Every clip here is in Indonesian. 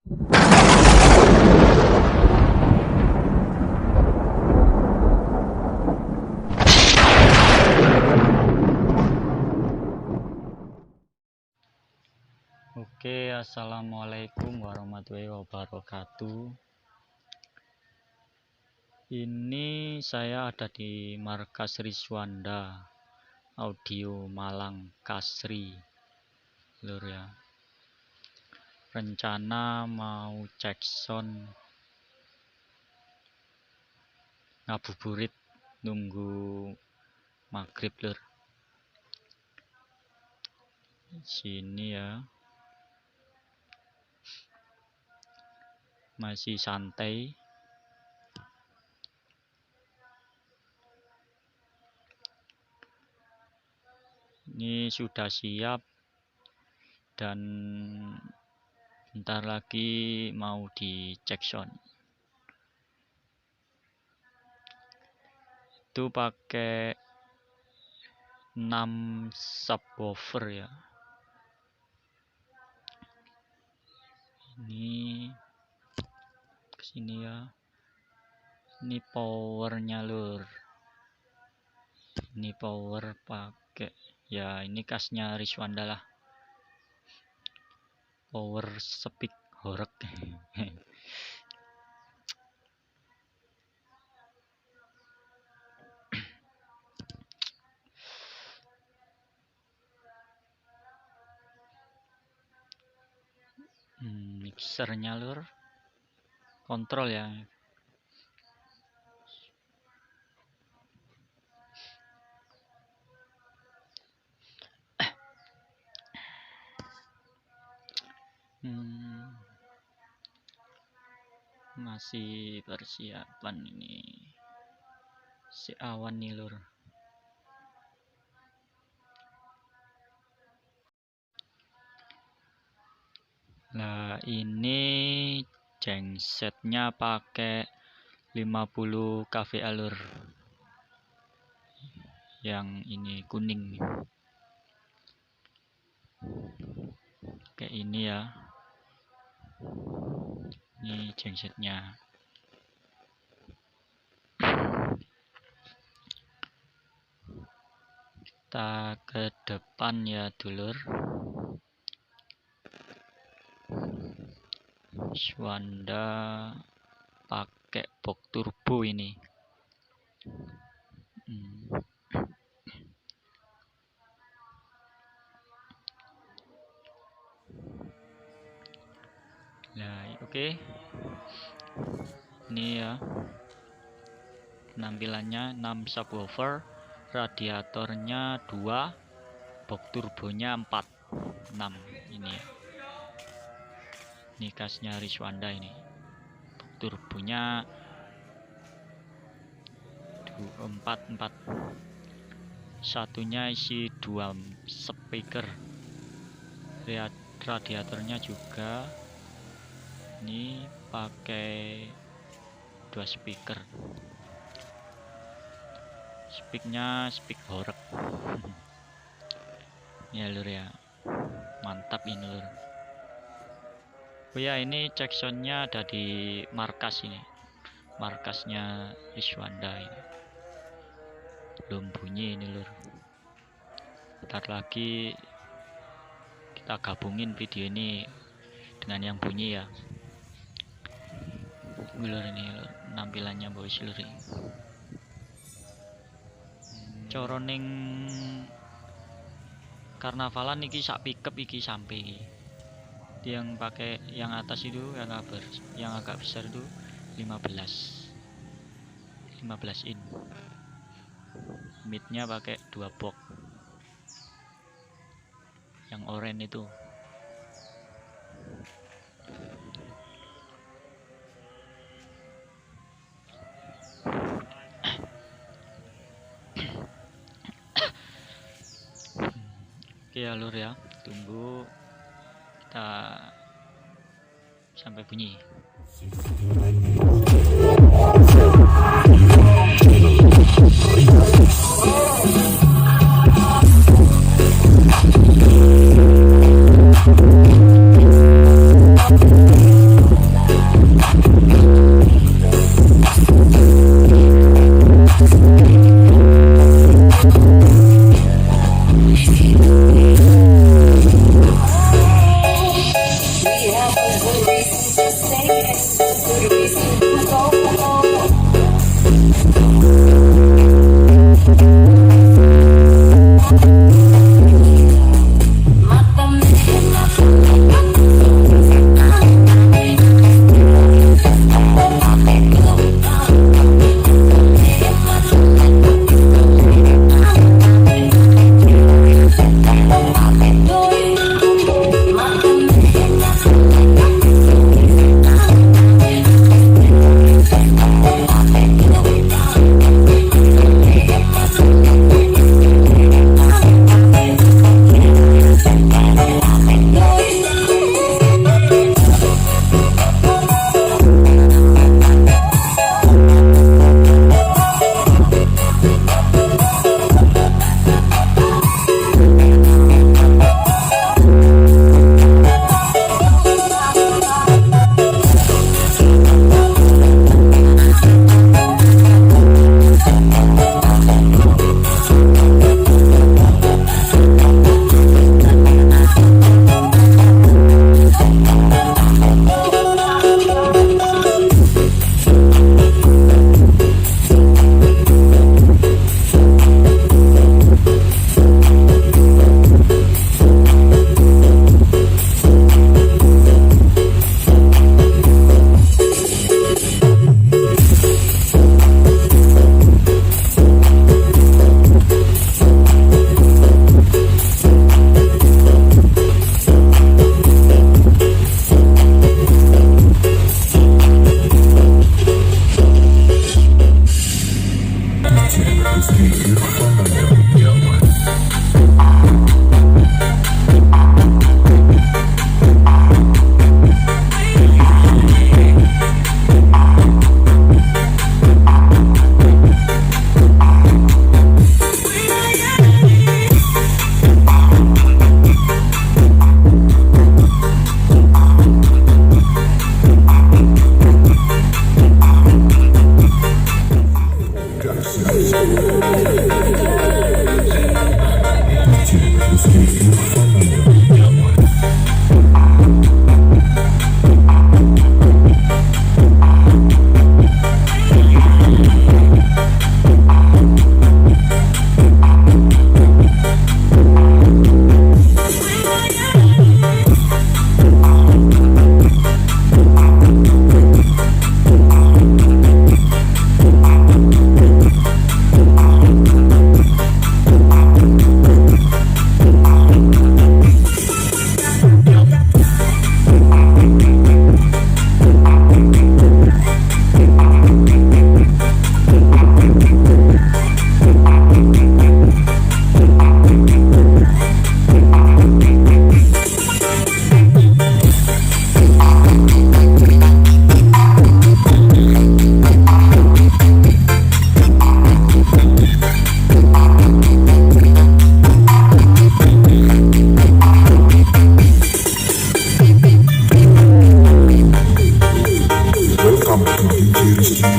Oke, assalamualaikum warahmatullahi wabarakatuh. Ini saya ada di markas Riswanda Audio Malang Kasri, lur ya. Rencana mau cek sound ngabuburit nunggu maghrib, lur. Sini ya. Masih santai. Ini sudah siap dan bentar lagi mau dicek sound. Itu pakai 6 subwoofer ya. Ini kesini ya. Ini powernya, lur. Ini power pakai ya, ini khasnya Riswanda lah. Power speak horek. Mixernya, lur. Kontrol ya. Masih persiapan ini. Si awan nih, lur. Nah, ini gensetnya pakai 50 kVA, lur. Yang ini kuning. Kayak ini ya. Ini gensetnya. Kita ke depan ya, dulur. Riswanda pakai box turbo ini. Nah, oke. Ini ya. Penampilannya 6 subwoofer, radiatornya 2, box turbonya 4. 6 ini ya. Ini khasnya Riswanda ini. Turbonya 4. Satunya isi 2 speaker. Radiatornya juga ini pakai 2 speaker. Speaknya speak horek. Ya, lur ya. Mantap ini, lur. Oh ya, ini cek soundnya ada di markas ini. Markasnya Riswanda ini. Belum bunyi ini, lur. Bentar lagi kita gabungin video ini dengan yang bunyi ya. Lur, ini, lur. Nampilannya bos, lur. Coroning karnavalan iki sak pickup iki sampai. Yang pakai yang atas itu yang agak besar itu 15 in. Midnya pakai 2 box. Yang oranye itu. Oke ya, lur ya. Tunggu kita sampai bunyi.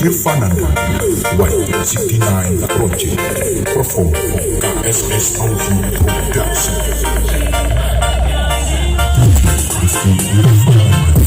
Irfananda, White 69 Project, perform for KSS Audio Production. Rizky Irfananda.